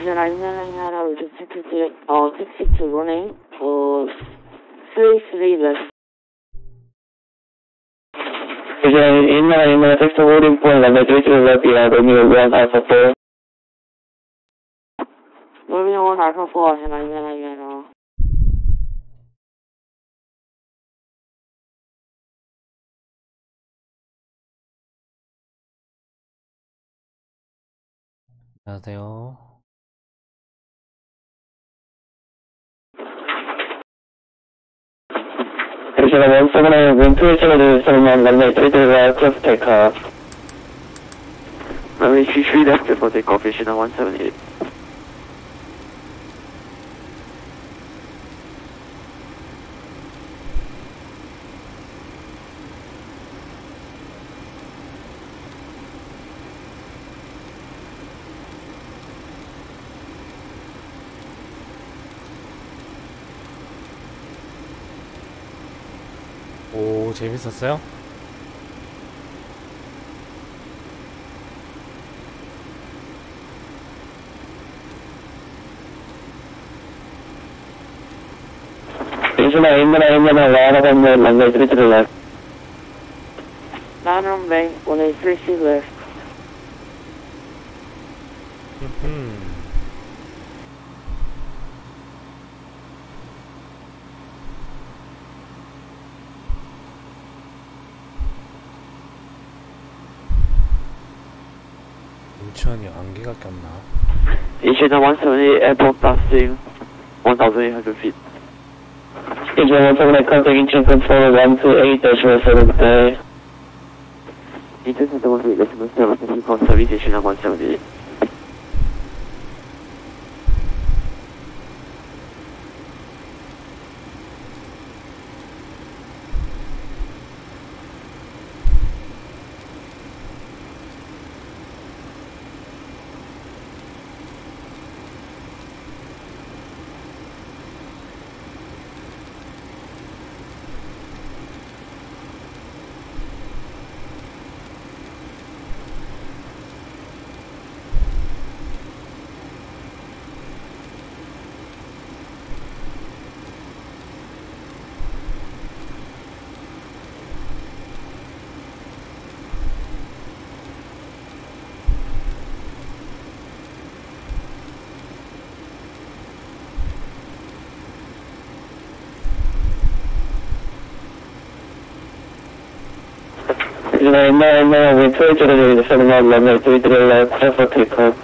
I was just 62 running, 3 left. In 6 holding point, runway 33 left, Romeo 1 Alpha 4. Romeo 1 Alpha 4, and 안녕하세요. Arizona 179, wind 270, runway 33 left, clear for takeoff. Runway 33 left, clear for takeoff, Arizona 178. 오, 재밌었어요? Arizona, runway 33 left. Line runway 183 left. 인천이 안개가 꼈나? Arizona 178, airport passing 1,800 feet. Arizona 178, contact Incheon control 128-7 Incheon Center 128-7, thank you for service, Arizona 178. wind 280, runway 33 left, clear for takeoff.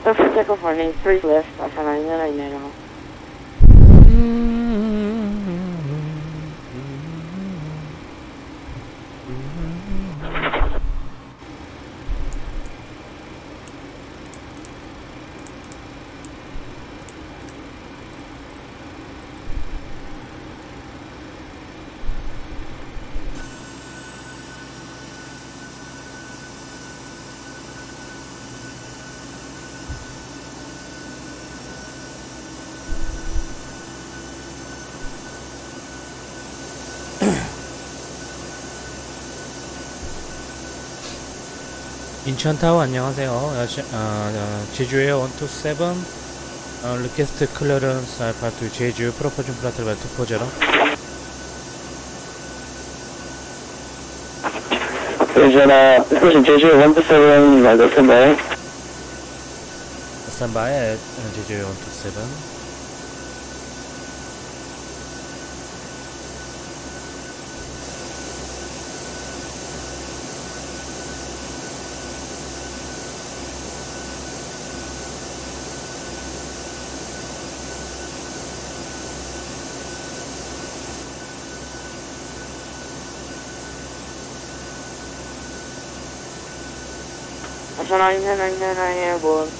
Clear for takeoff, running 3 left, Arizona. 인천타워 안녕하세요. 제주에어 127 리퀘스트 클리어런스 알파2 제주 프로포즌 플라트 발 240. Arizona, 제주 127, standby. 스탠바이 제주에어 127. Airborne.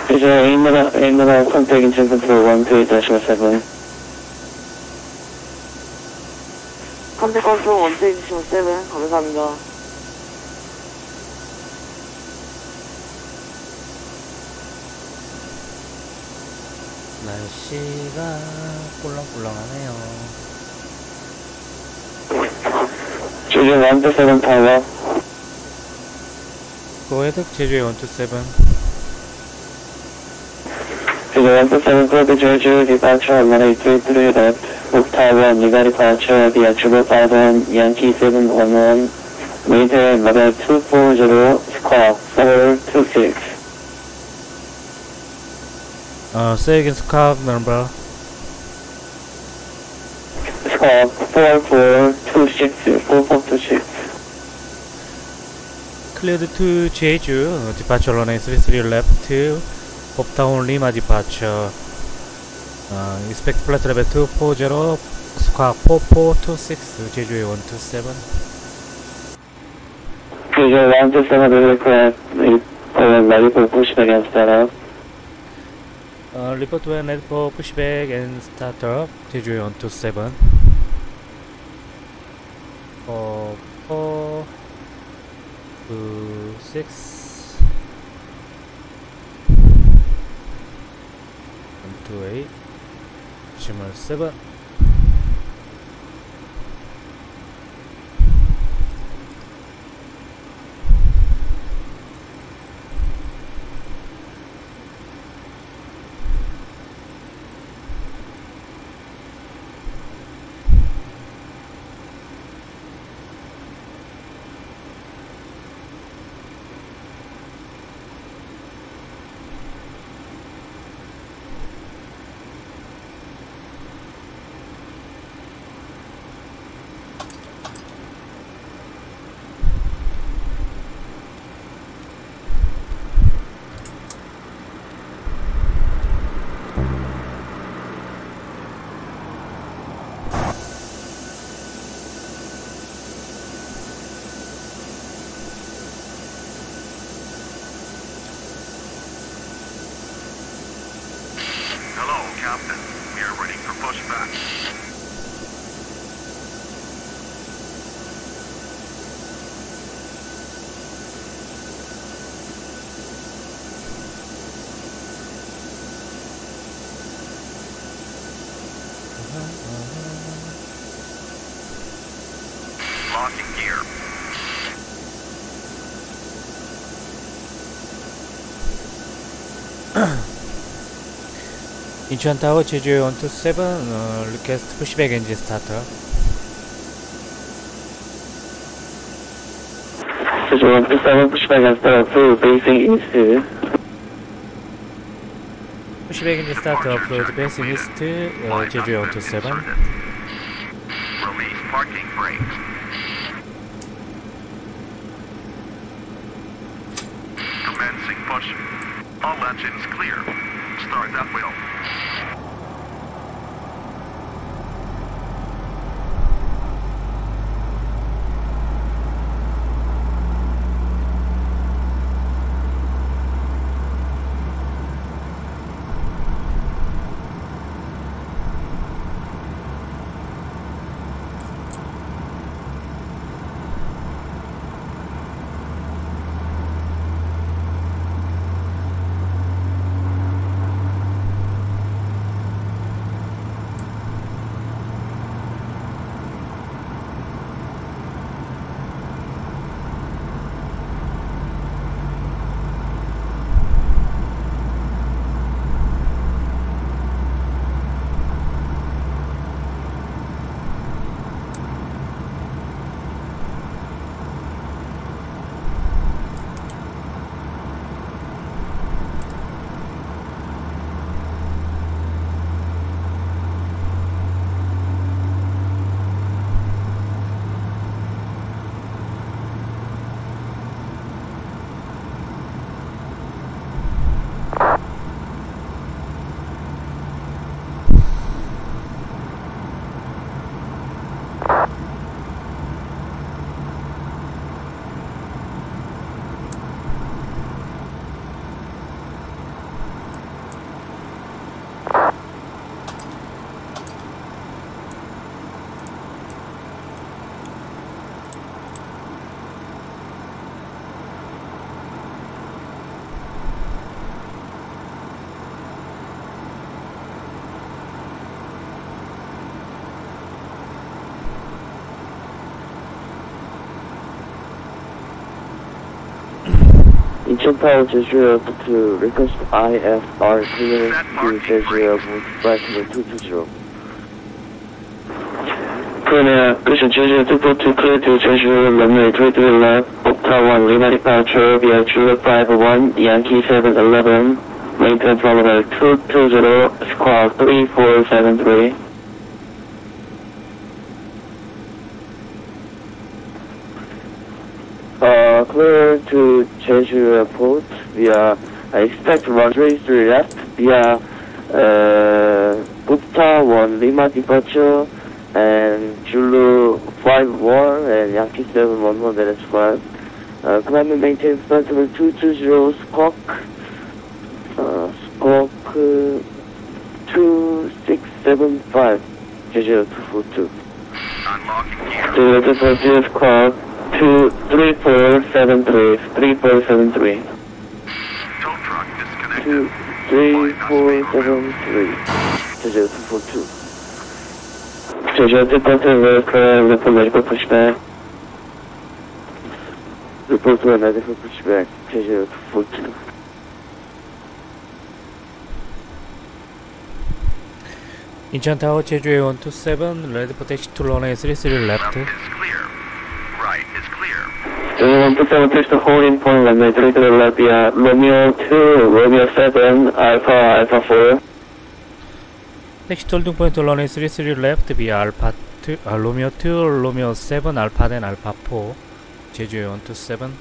Arizona, contact Incheon control 128-7. Contact control 128-7, 감사합니다. 날씨가 꿀렁꿀렁하네요. 제주 127 타워. go ahead. JJA127. JJA127 clear to Jeju, departure on runway 33 left, book tower, Niga departure via Triple 5000, Yankee 711, Mayday level 240, squawk 426. Say again, squawk number. Squawk 4426, 4426. Cleared to Jeju, departure runway 33 left, Uptown Lima departure. Expect flight level 240, squawk 4426, JJA127. JJA127 request, medical pushback and startup. Report when net for pushback and startup, JJA127. 4426 128 7. Captain. We are ready for pushback. Locking gear. Incheon Tower JJA127, request pushback engine starter. JJA127 pushback and startup through basing east. Pushback engine starter upload basing east, JJA127. Release parking brakes. Commencing push. All engines clear. Start that wheel. 인천타워 제주에 to request IFR clearance to 제주에 220. Premier, this is JJA127 to clear to Jeju runway 33 left, Octa 1, Lima departure via Juliet 51, Yankee 711, maintenance runway 220, squawk 3473. Clear to Jeju Airport via, I expect runway 3 left via Gupta 1 Lima departure and Zulu 51 and Yankee 711 that is 5. Climb and maintain flight level 220 squawk 2675 Jeju 242. Unlocking gear. Juliet 242 squawk 3473, 3473. Tow truck disconnected. 3473 Jeju 242. JJA127 report medical pushback. Report to a medical pushback Jeju 242. 인천타워 제주에 127 레드포 택시 투 런웨이 33 Left 레프트. is clear. Right is clear. JJA127 to holding point runway 33 left via Romeo 2, Romeo 7, Alpha, Alpha 4. 택시 톨딩 포인트 런웨이 33 레프트 비아 알파 2, 로미오 2, 로미오 7, 알파 된 알파 4 제주에 127.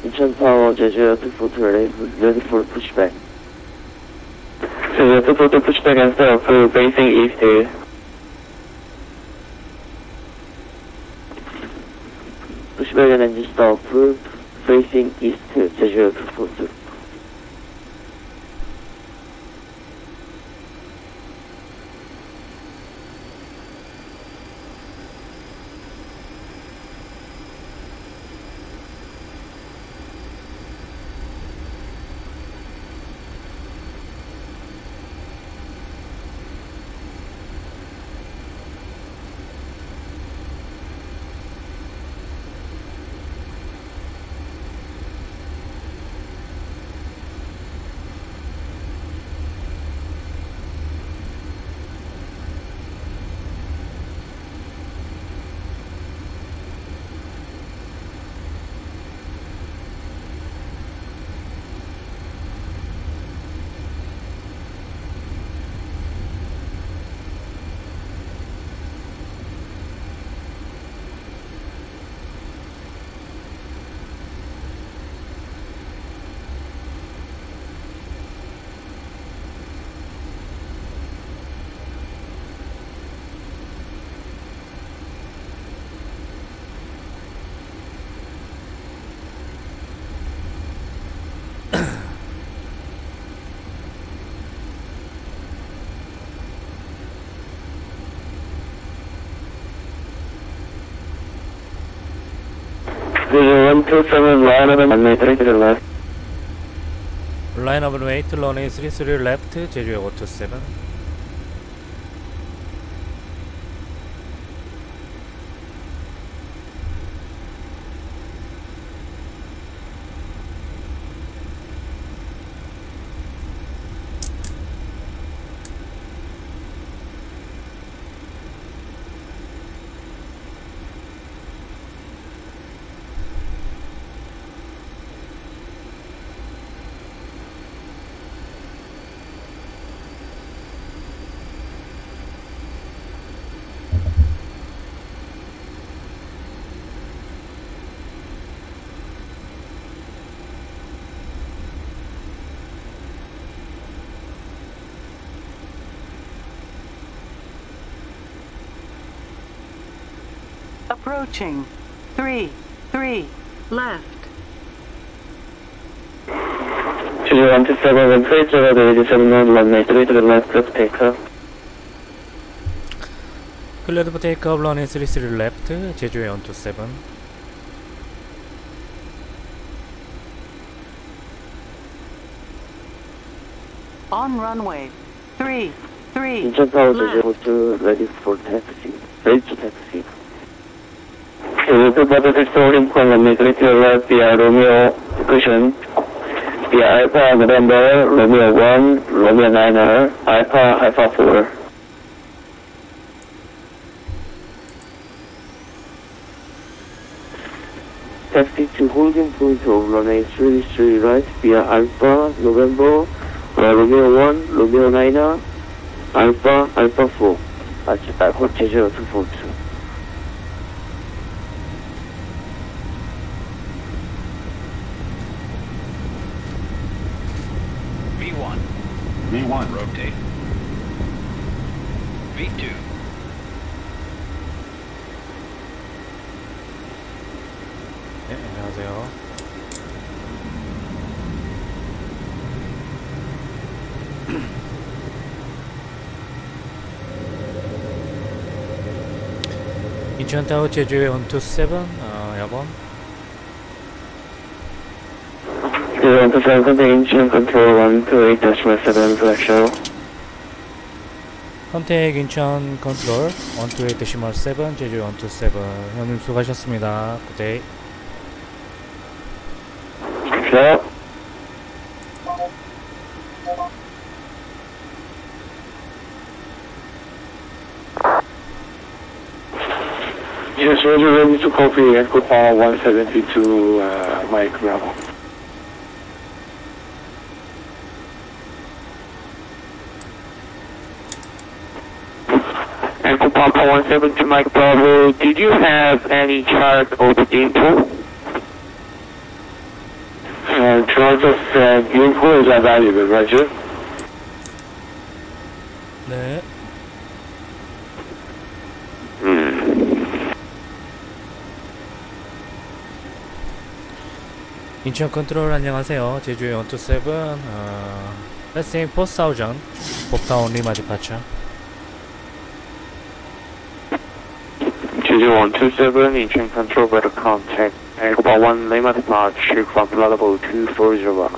인천타워 제주 242 ready for pushback. JJA127 pushback and start for facing east. Pushback and engine start approved facing east 제주 242. JJA127 line of runway 33 left. 라인 오브 웨이트 런웨이 33 레프트 제주에 127. Approaching. 3 left. JJA127 when please over the 87 runway 3 to the left, let's take off. Cleared for takeoff, runway 33 left, JJA127. On runway. 3 인천 타워 left. JJA127 ready for taxi. Ready to taxi. Route Butler 64 runway 3 to the left via Romeo cushion. Via Alpha November, Romeo 1, Romeo 9er, Alpha 4. Taxi to holding point of runway 33 right via Alpha November, Romeo 1, Romeo 9er, Alpha 4. JJA127. V1, rotate. V2. 네, 안녕하세요. 인천타워 JJA127 야번. JJA127 contact engine control 128.7 flash. 컨택 인천 컨트롤 128.7 JJA127 형님 수고하셨습니다. 굿데이. 네. Yes, Roger, ready to copy Echo Power 172, Mike Bravo. Echo Papa 172 Mike Bravo, did you have any chart of the info? Chart of info is available, Roger. 네. 인천 컨트롤 안녕하세요. 제주의 127 Vatsim 4000 Bobtown Lima departure. JJA127 Incheon Control better contact Echo Papa 1 Lima departure from level 240.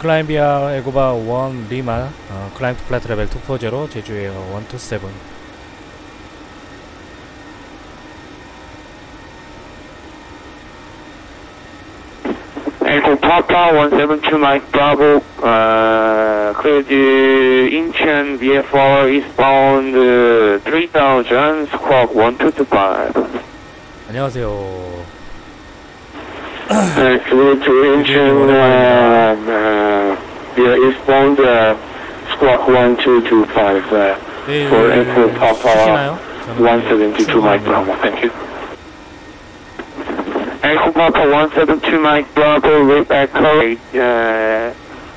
Climb via 에고바 1 Lima Climb to flight level 240 제주의 127. Echo Papa 172 Mike Bravo, cleared Incheon V4 eastbound 3000, squawk 1225. 안녕하세요. Clear to Incheon via eastbound squawk 1225 for Echo Papa 쉬시나요? 172 Mike Bravo. Thank you. Echo Papa 172 Mike Bravo,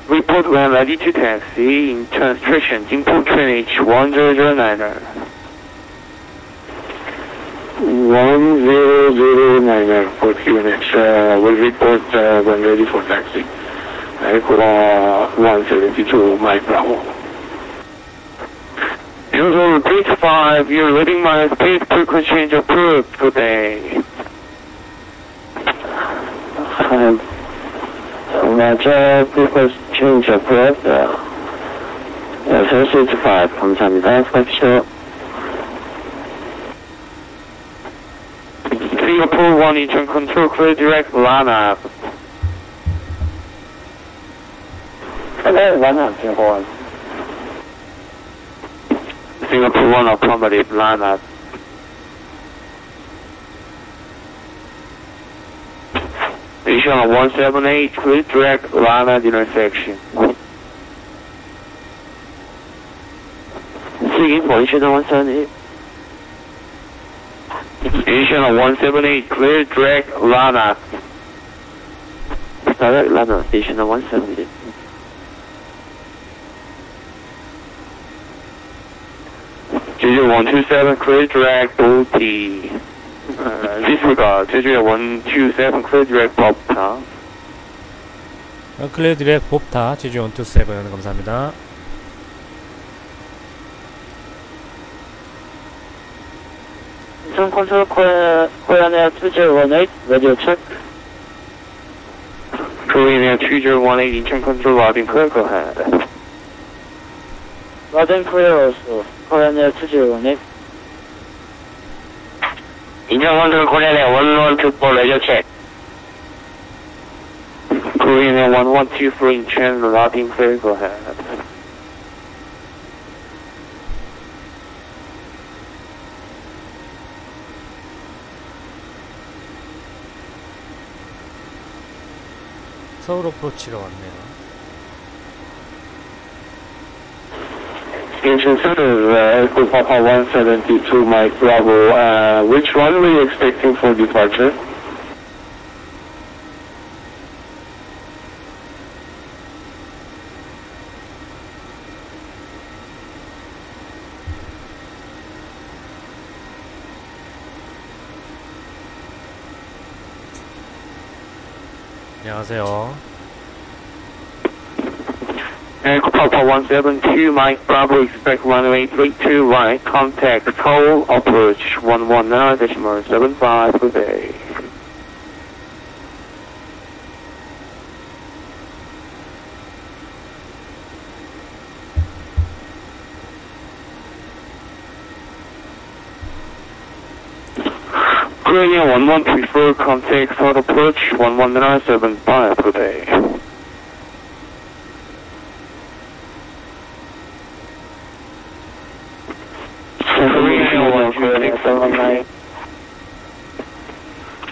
report when ready to taxi in station, Jingpo train H1009er. 1009 for QNH, will report when ready for taxi. Echo 172 Mike Bravo. Usual Bridge 5, your living my speed frequency change approved today. 맞아, frequency change approved. Service 5, 감사합니다. 수고하십시오. Singapore 1 Incheon Control, clear direct line up. 네, 맞아, Singapore 1. Singapore 1 affirmative line up. Incheon 178, clear direct line at intersection. Singapore Incheon 178. Incheon 178, clear direct line up. Direct runner, Incheon 178. JJA127, clear direct OT. Disregard, JJA127, clear direct Bob타. 클리어 디렉 봅타 JJA127 감사합니다. Mission Control Korean Air 2018, radio check. Korean Air 2018, Incheon control, loading clear, go ahead. Loading clear also. Korean Air 2018. Incheon control, Korean Air 1124, radio check. Korean Air 1124, Incheon, loading clear, go ahead. 서울 어프로치가 왔네요. Incheon Center, Echo Papa 172, Mike Bravo. Which one were you expecting for departure? 안녕하세요. Echo Papa 172, Mike Bravo, expect runway 32 right, contact Seoul approach 119.75, good day. Korean 1134, contact Seoul approach 119.75, good day.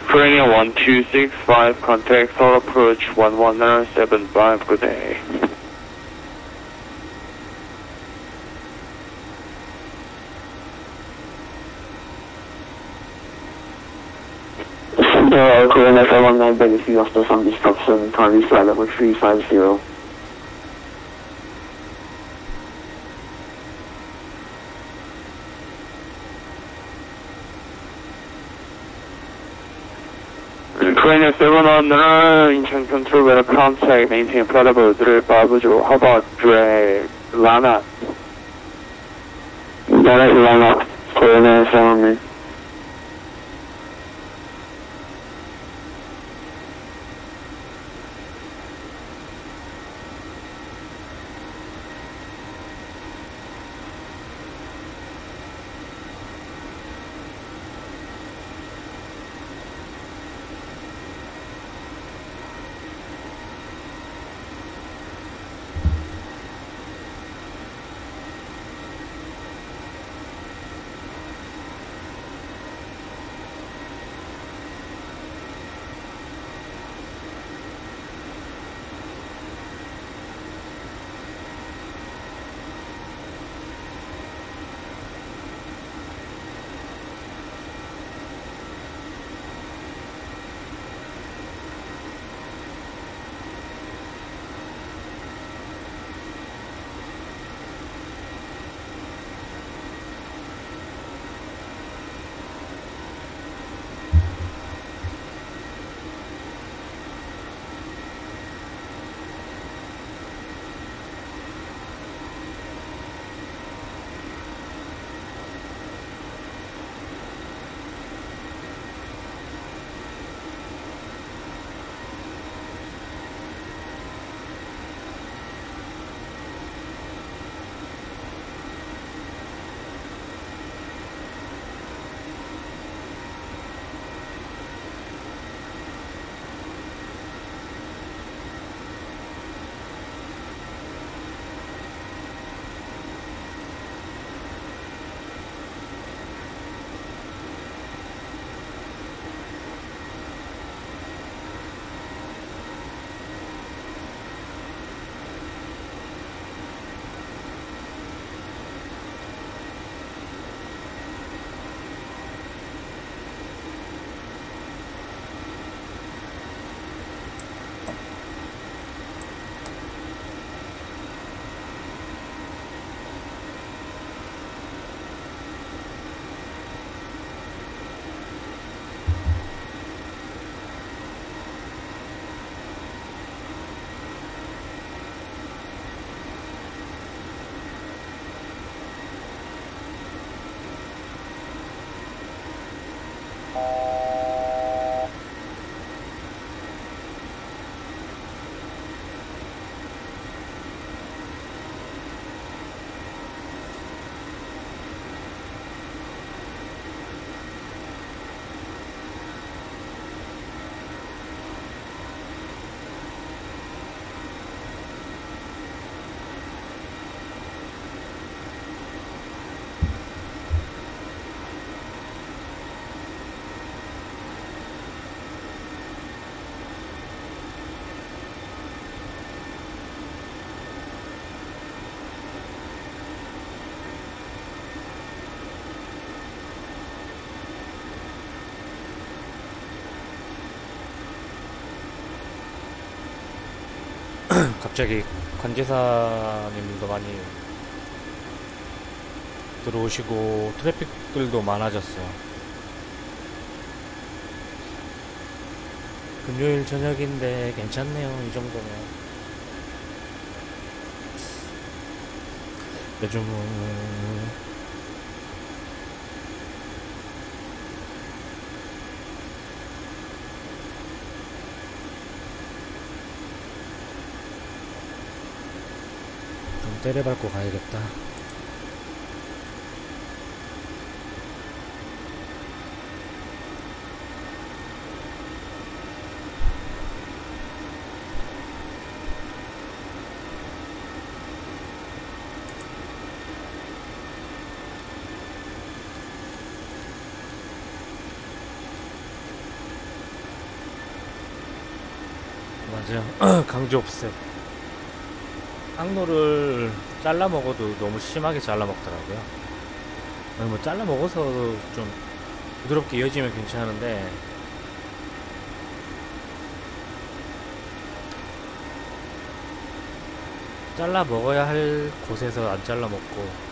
Korean 1265, contact Seoul approach 119.75, good day. Korean F119, benefit after some disruption, currently flight level 350. Korean 719, Incheon control, weather contact, maintain flight level 3, Babujo, how about drag, Lana? Direct Lana, Korean F119. 갑자기 관제사님도 많이 들어오시고 트래픽들도 많아졌어요. 금요일 저녁인데 괜찮네요. 이 정도면. 요즘은 좀 때려밟고 가야겠다. 맞아요. 강조 없어요. 항로를 잘라 먹어도 너무 심하게 잘라 먹더라고요. 뭐 잘라 먹어서 좀 부드럽게 이어지면 괜찮은데 잘라 먹어야 할 곳에서 안 잘라 먹고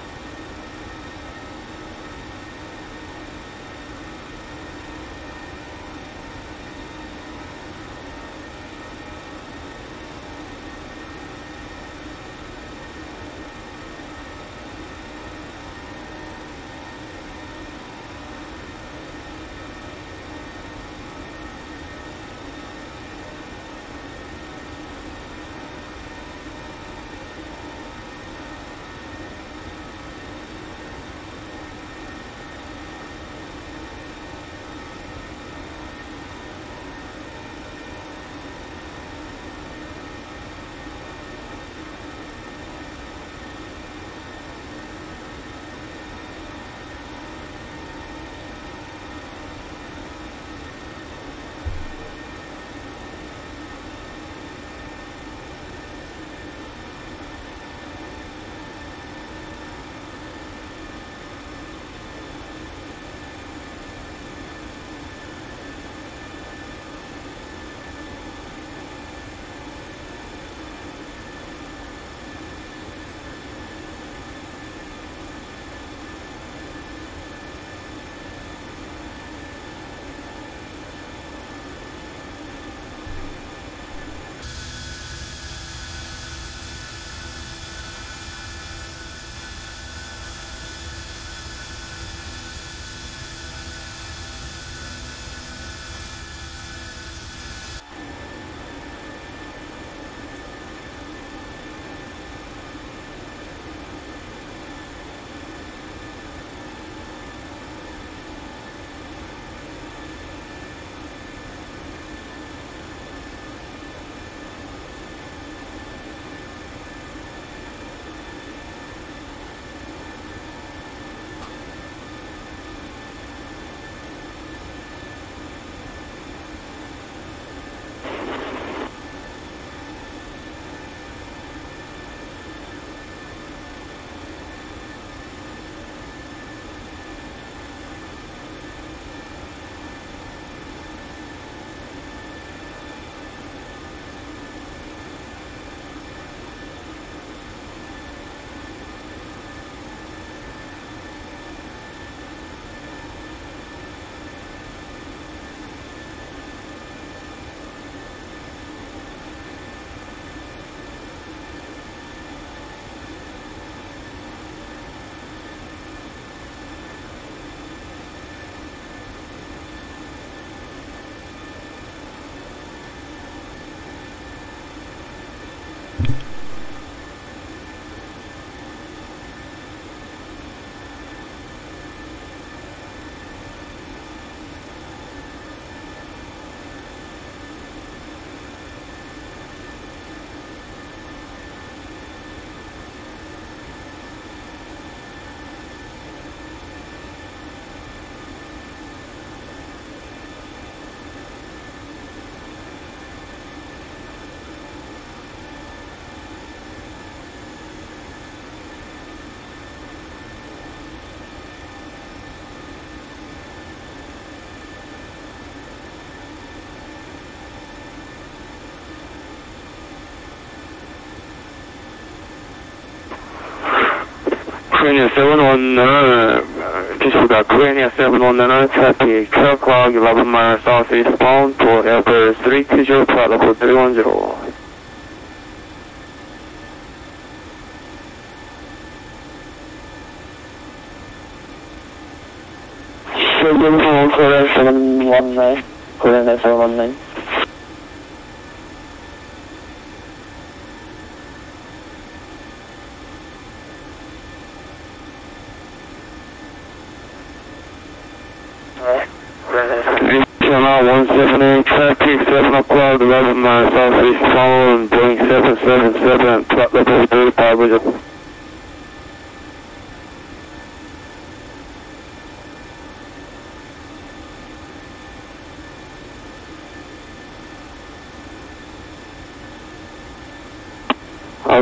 Korea 719, disregard Korea 719, traffic 12 o'clock, 11 miles southeast bound for airport 320, level 310. Korea 719, Korea 719. JJA 127, traffic 7 o'clock, 11 miles southeast bound, Boeing 777, flight level 35.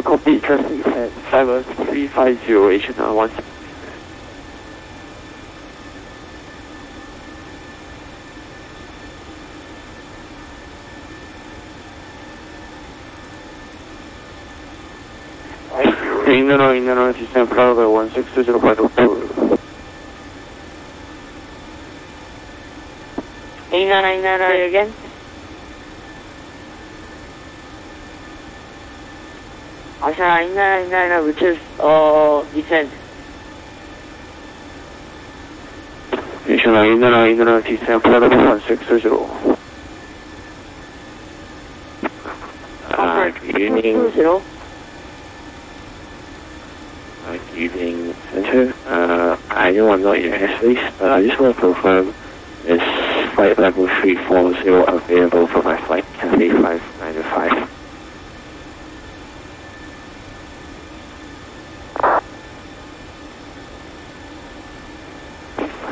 Copy, traffic at 5350, JJA 127. Inner descent Praga 1605. 89 again. Asha 89, which is descent. Inner descent Praga 1620. Good evening. 20. Good evening, Center. I know I'm not your airspace, but I just want to confirm is flight level 340 available for my flight Cafe 595.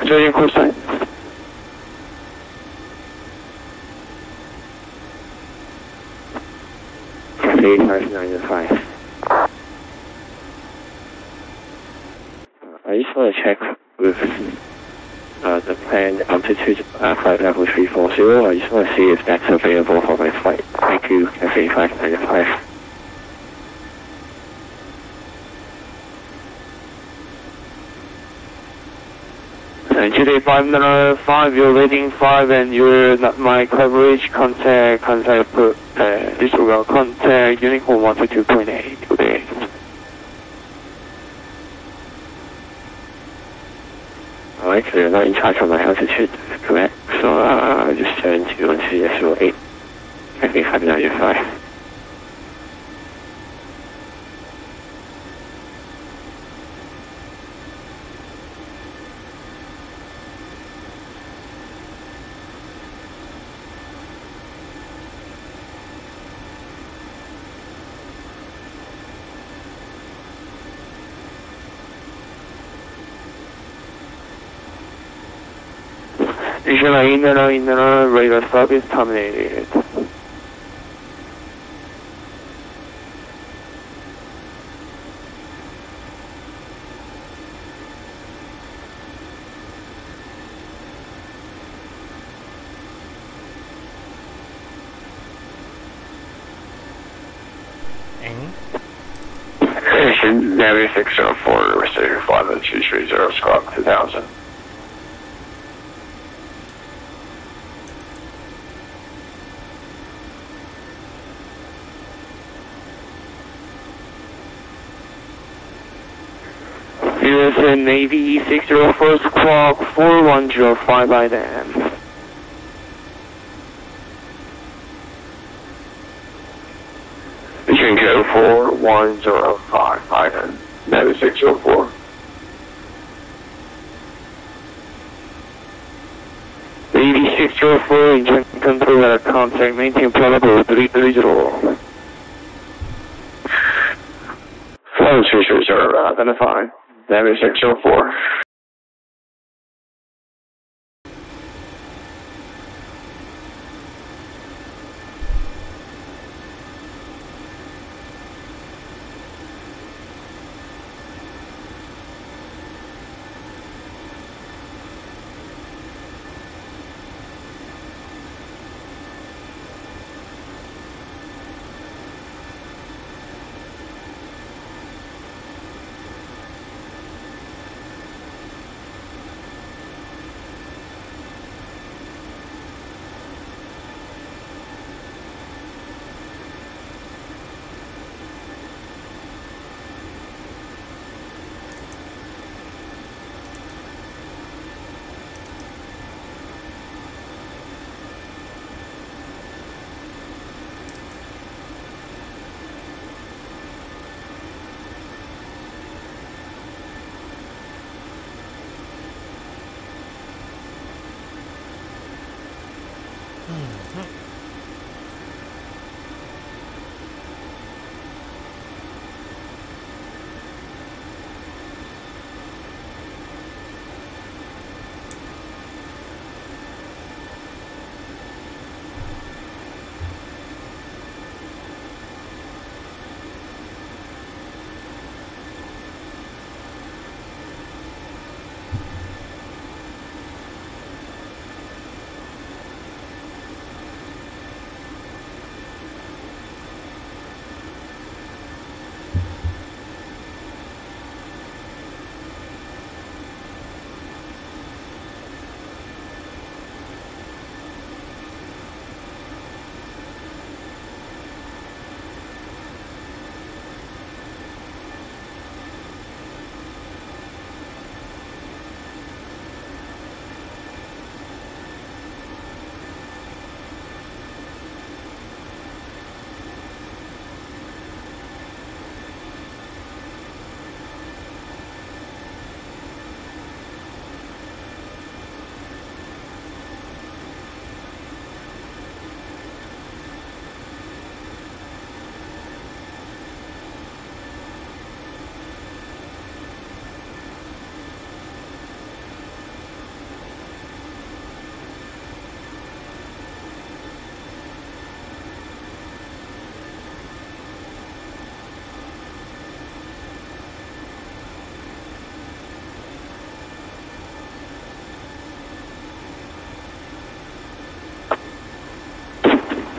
Australian course sign. Cafe 595. I just want to check with the planned altitude flight level 340. I just want to see if that's available for my flight. Thank you, Cafe 595. JJA 595, you're rating 5 and you're not my coverage. Contact, disregard, contact, Unicorn 122.8. Okay. Alright, so you're not in charge of my altitude, correct? So I'll just turn to on CSO 8, Cafe 595. Inner radar service terminated. Navy 604, receiving flight 230, squawk 2000. USA Navy 604, squawk 4105 by then. Between code 4105 by then. Navy 604. Navy 604, engine control at contact, maintain protocol 330. 4230, identify. Navy 604.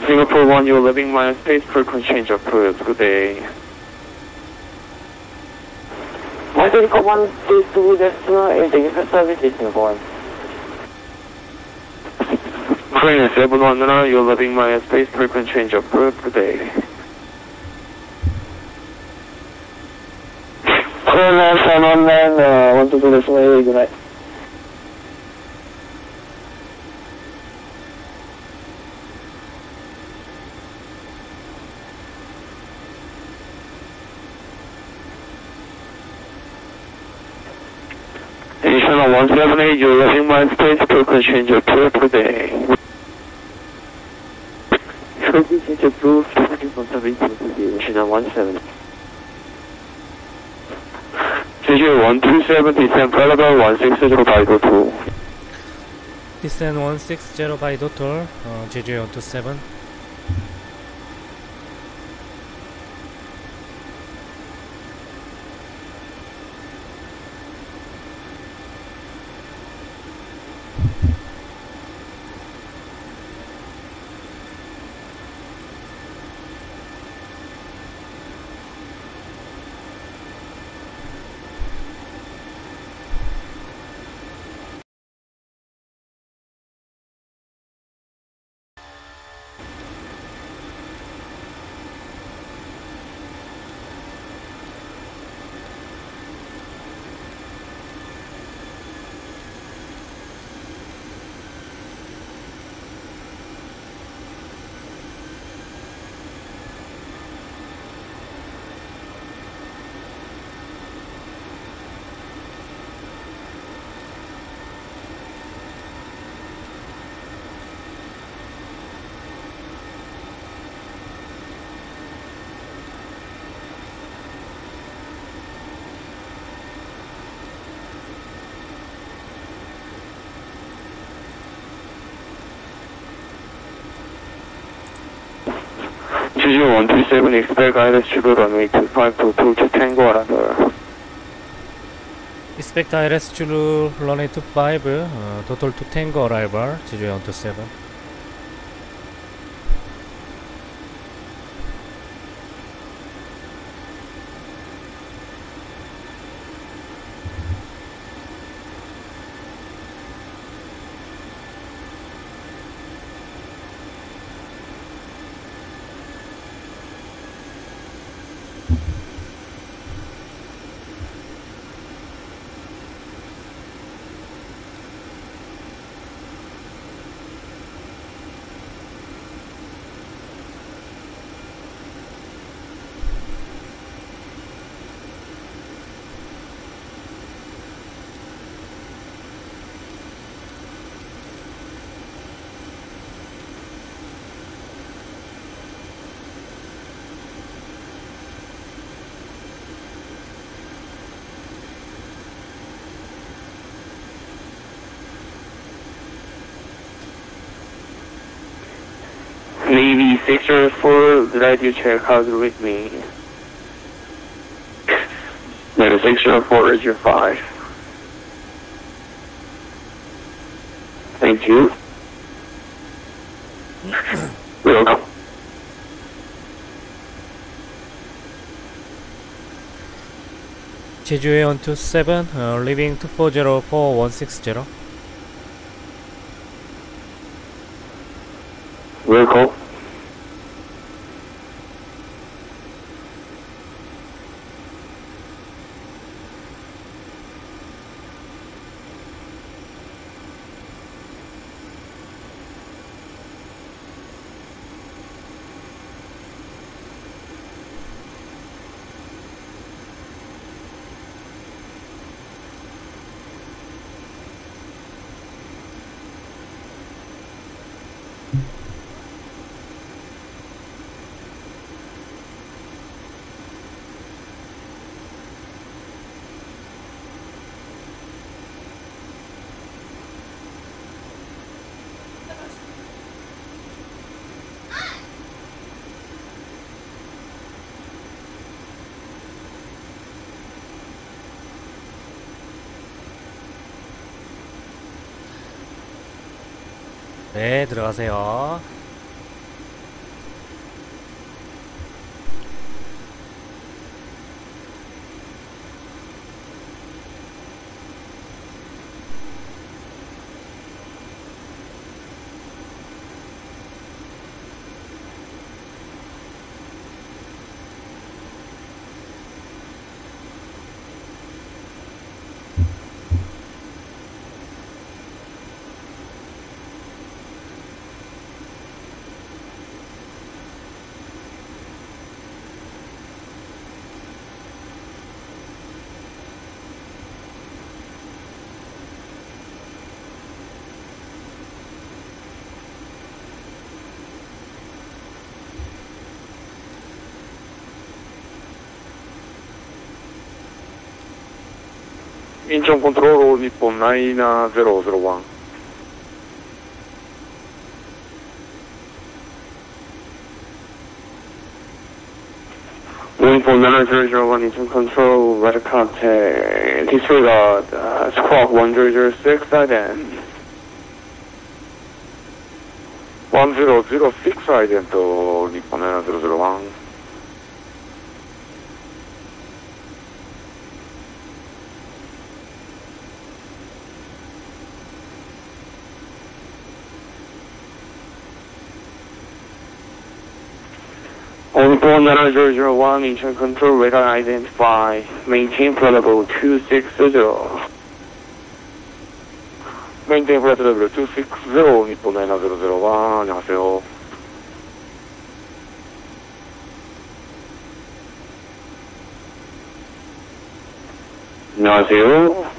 Singapore 1, you're leaving my space frequency change approved. Good day. Singapore 1, P3D V4, intake for service is Singapore 1. Korean 711, you're leaving my space frequency change approved. Good day. Korean 711, 122 this way, good night. Channel 178, you're leaving my space frequency change approved. Good day. Frequency change approved, Channel 170. JJA127, descent parallel 160 by 2. Descent 160 by Dr. JJA127. JJA127, expect guidance to runway 25 total to Tango Radar. Expect ILS to runway 25, total to Tango arrival, JJA127. Navy 604, did you check how to read me? Navy 604 is your 5. Thank you. Welcome. JJA127, leaving 2404160. Welcome. 네, 들어가세요. 인천 컨트롤 니폰 99001. Nippon 99001, Incheon control, weather contact, disregard, squawk 1006, ident. 1006 ident to Nippon 99001. Nippon 99001, Incheon control, radar identify, maintain flight level 260. Maintain flight level 260, Nippon 99001, 안녕하세요. 안녕하세요.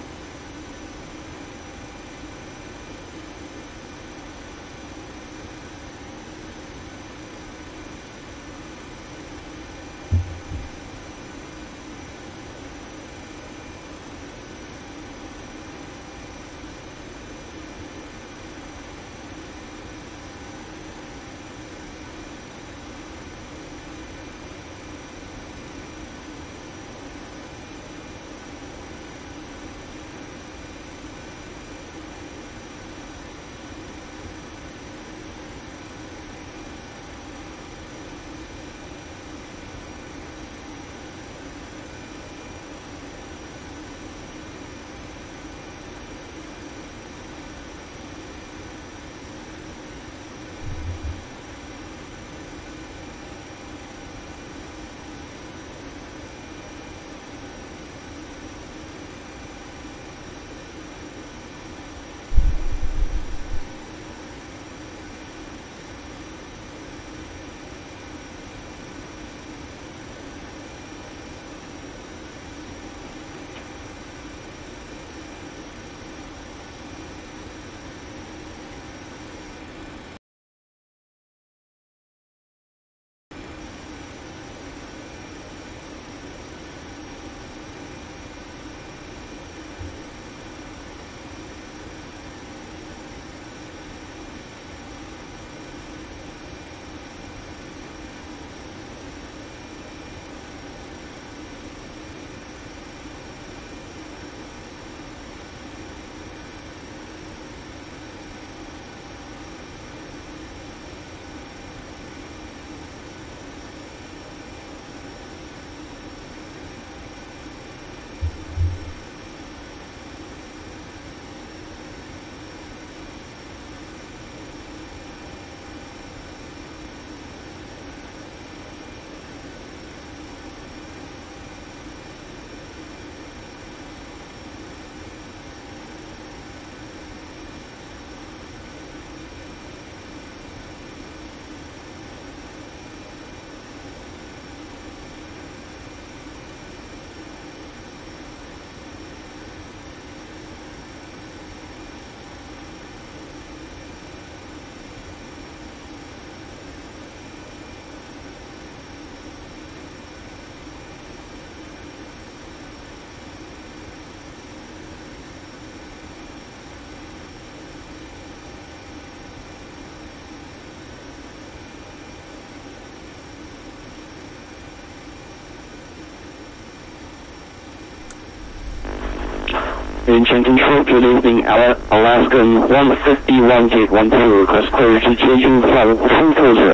Incheon control, good evening, Alaskan 151 gate 12, request clear to Jeju 540.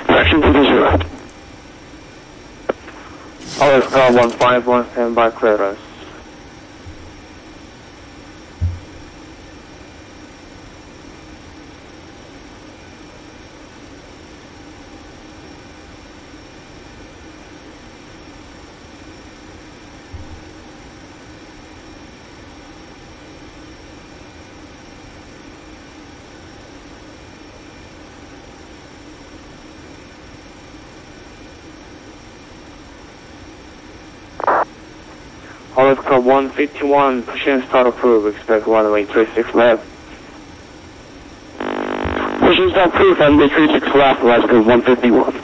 Direction to the 0. Alaska 151, standby clearance. Alaska 151, push and start approved, expect runway 36 left. Push and start approved, runway 36 left, Alaska 151.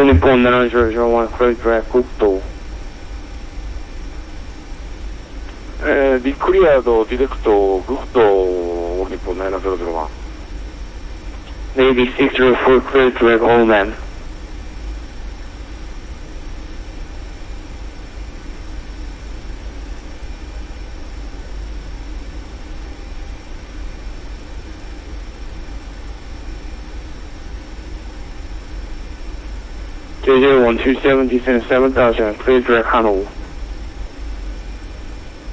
Uniform 9001, clear direct 국도. 리크리아도 디렉도 국도 Uniform 9001. Navy 604, clear direct all men. JJA127, descend 7000, clear direct Hanoi.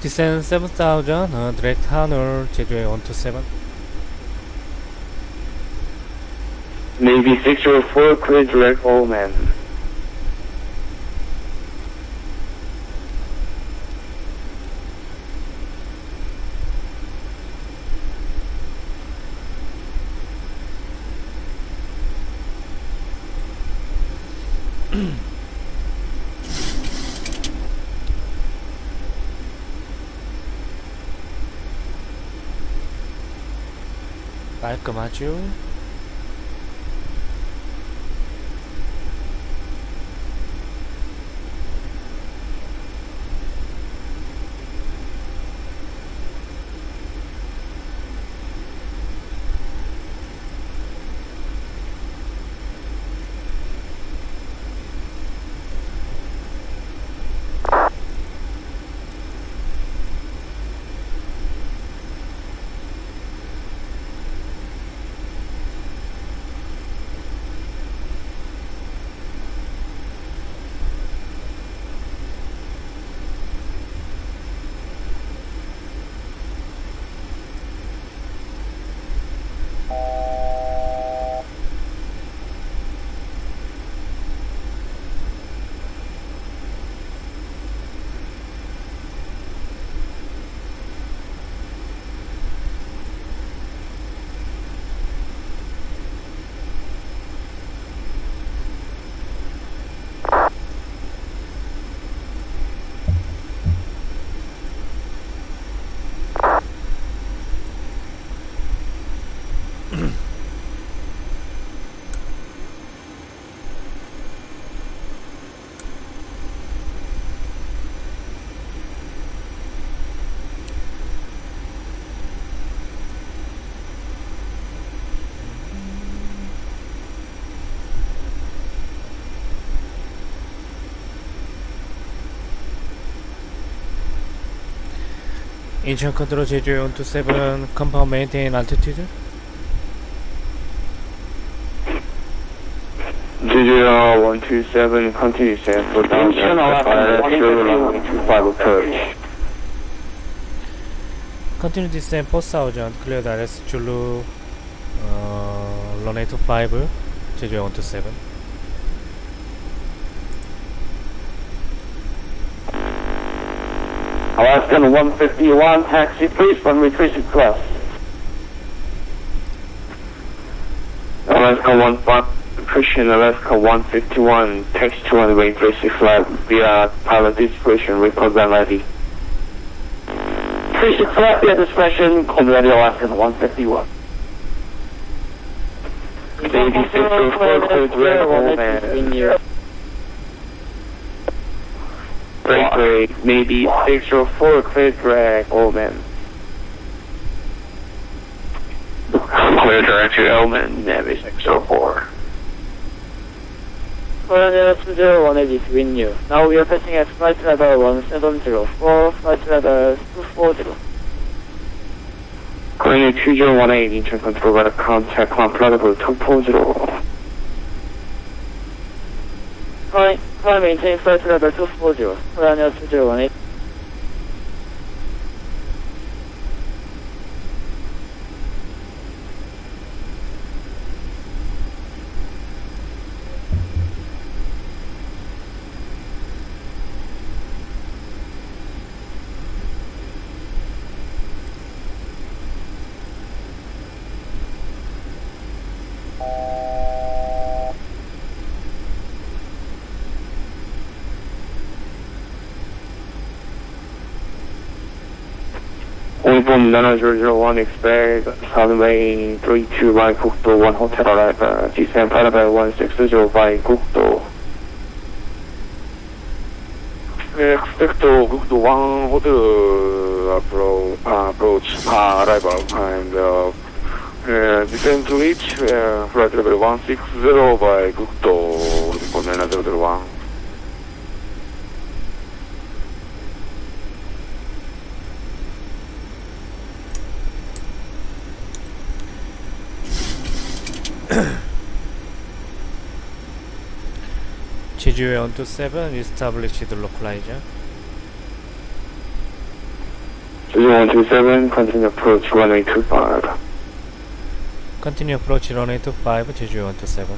Descend 7000, direct Hanoi, JJA127. Navy 604, clear direct all men. 깔끔하죠? Incheon control JJ127, compound maintain altitude. JJA127, continue descent for down runway 25 approach. Continue descent 4000, clear direct Zulu, runway 25, JJ127. Alaskan 151, taxi please, runway 36 left. Alaska 15, Christian Alaska 151, taxi to runway 36 left via pilot discretion, report when ready. 36 left, via discretion, call me ready, Alaskan 151. Navy 604, clear direct all man. Break, Navy 604, clear direct all men. Clear direct to Elman, Navy 604. Colonial 201 between you. Now we are passing at flight level 1704, flight level 240. Colonial 2018, Incheon control got a contact on flight level 240. Climb maintain flight level 240. Colonial 2018. Uniform 9001, expect runway 32 right 국도 1 hotel arrival, descend flight level 1605 국도. expect good 1 hotel approach arrival and descent to reach flight level 160 by good 901. JJA127 established localizer. JJA127, continue approach runway 25. Continue approach runway 25, JJA127.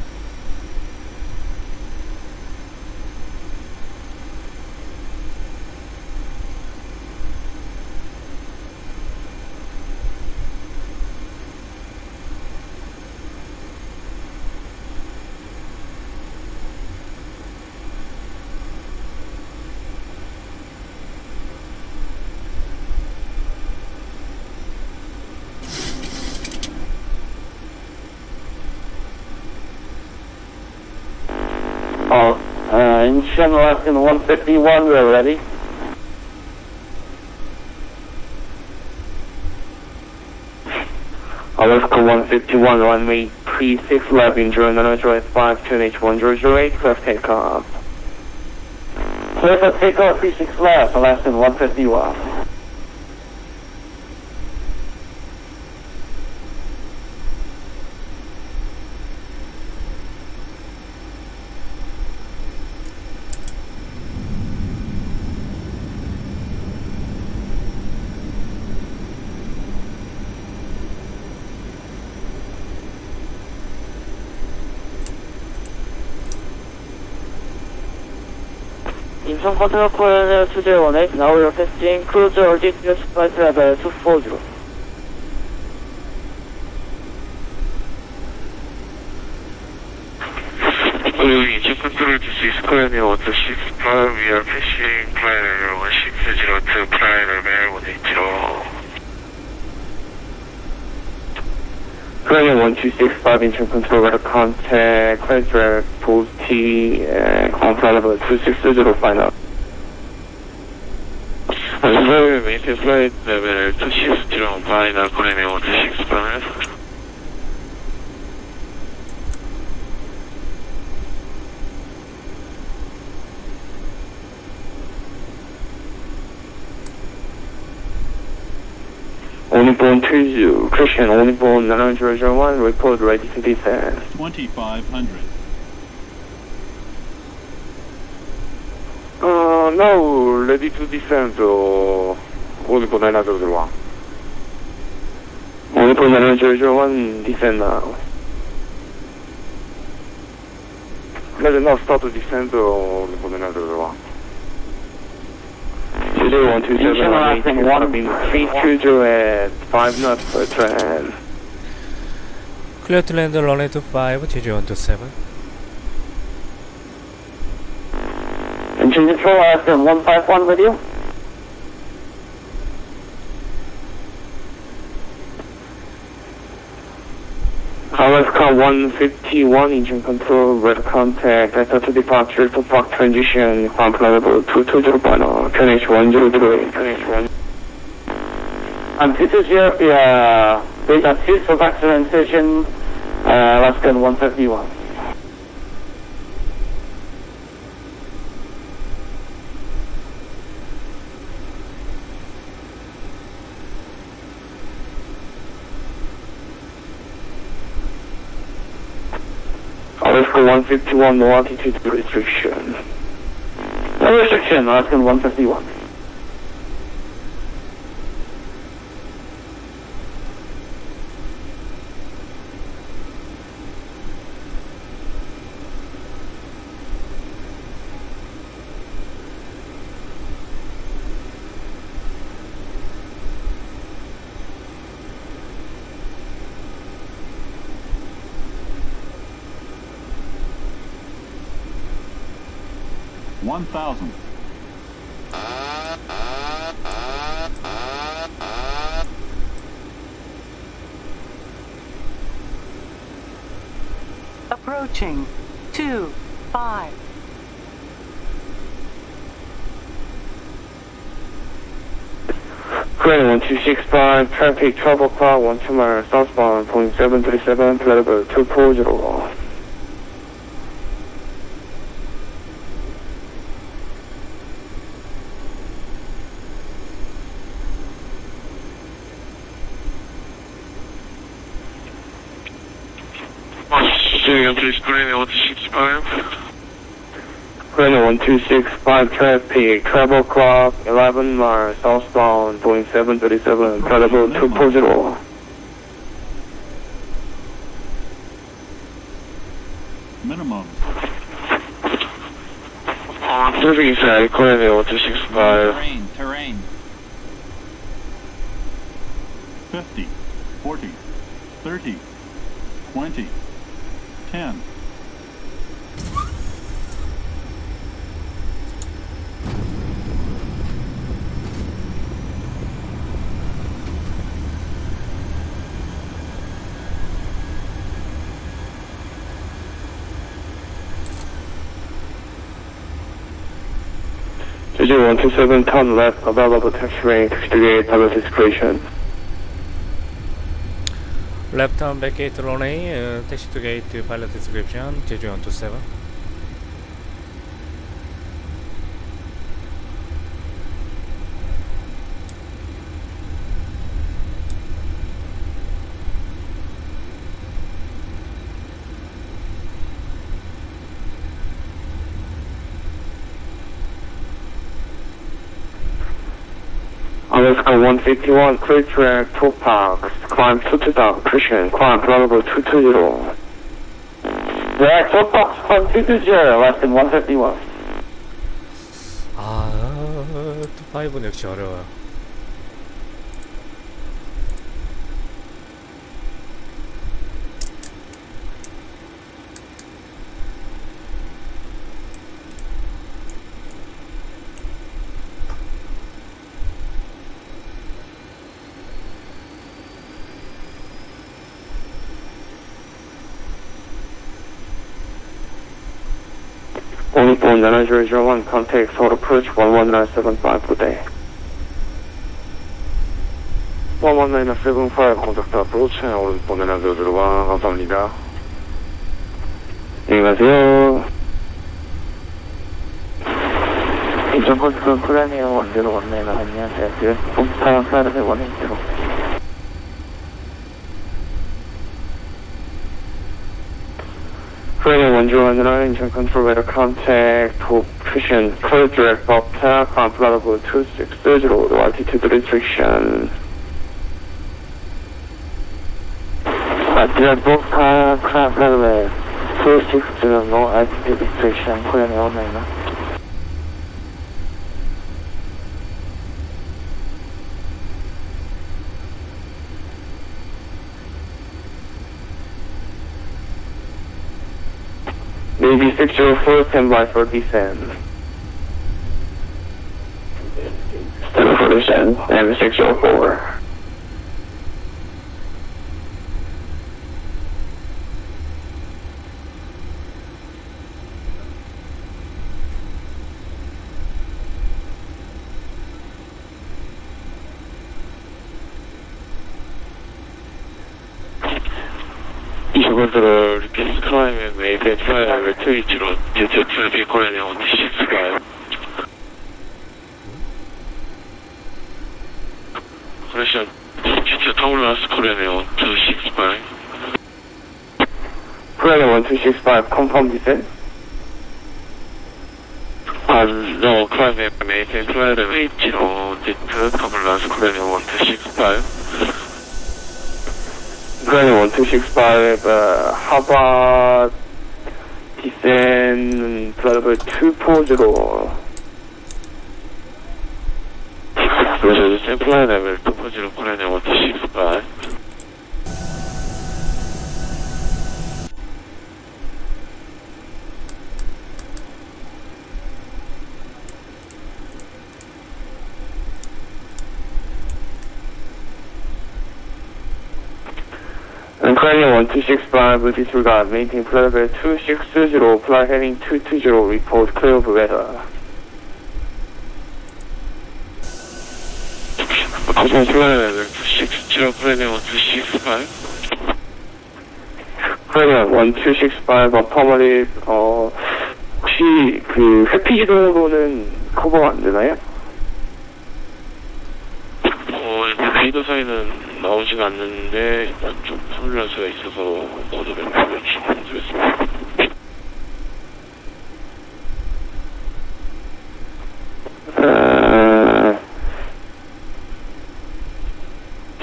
Incheon Alaskan 151, we're ready. Alaska 151, runway 36 left, enjoy Drive 5, 10H1008, clear takeoff. Clear for takeoff, 36 left, Alaskan 151. 인천 컨트롤 투제원에 now we are testing cruise altitude flight level 240. Incheon control, this is Korean 165, we are passing flight level 160 to flight level 180. Korean 1265, Incheon control, radar contact, flight track, post T, on flight level 260 final. Sorry, maintain flight level 260 on final, Korean 165. Onlyborn 20, Christian, Onlyborn 901, report ready to descend. 2500. Now ready to descend, Onlyborn 901. Onlyborn 901, descend now. Let's now start to descend, Onlyborn 901. JJA127, P3D at 5 knots per trend. Clear to land runway 25, JJA127. Engine control, Alaskan 151 with you. Alaska 151, engine control, red contact, after to departure to park transition, from level 220 final, 10H1008, 10H1. I'm 220, data 2 for Vatsim station, Alaskan 151. Alaska 151, no altitude restriction. No restriction, Alaskan 151. $1,000. Approaching 25. Korean 1265, traffic 12 o'clock, 1 mile southbound, point 737, flight level 240. Please, Korean 1265. Korean 1265, traffic 12 o'clock, 11 miles southbound, point 737, flight level 240. Minimum. Traffic inside, Korean 1265. Terrain. 50, 40, 30, 20, 10. JJA127, turn left, available taxiway, taxi double discretion. Left turn back gate runway, taxi to gate to pilot description, JJA127. Alaska 151, clear track, two parks, climb 220, cushion, climb level 220. Yeah, two parks, climb 220, less than 151. 아, 5는 역시 어려워요. Only 9001, contact South approach 11975 good day. 11975, contact approach, 오른쪽 9001, 감사합니다. 안녕히 가세요. 이전 코스 코리아니아 원제로 원내가 안녕하세요. 지금 봉타 사르의 원행지로. Korean 1019, engine control radar contact, hope cushion, clear direct Bobcat, climb level 2630, the altitude restriction. direct Bobcat, climb level 2630, no altitude restriction, Korean Airlines. Navy 604, standby for descent. Stand for descent, Navy 604. 이거들을 리피스 클라이밍 웨이브 플라이어를 트위치로 제트 트래픽 코리안 1265. Correction, GT Terminals Korean 1265. Korean 1265, confirm descent. No, climbing maintain flight H0, GT Terminals Korean 1265. Korean 1265, how about descent level 240? 그래서 descent flight level 240 Korean 1265. And Korean 1265 will disregard, maintain flight level 2620, flight heading 220, report clear of weather. 고정 플라이 레벨 260 코리안 1265 코리안 1265 어퍼머리 혹시 그 회피 지도로는 커버가 안 되나요? 레이더 사이는 나오지가 않는데 일단 좀 텀블런스가 있어서 코드 멘트를 주문드렸습니다.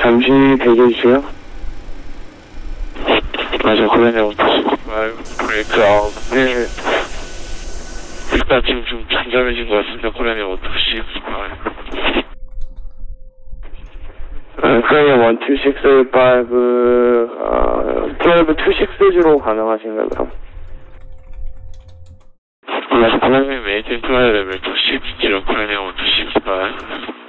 잠시 대기해주세요. 맞아, 코리안 1265 브레이크 아웃. 네. 일단 지금 좀 잠잠해진 것 같습니다. 코리안 1265. 코리안 12685, 1226로 가능하신가요, 그럼? 맞아, 코리안 메이튼 플라이 레벨 260 코리안 1265.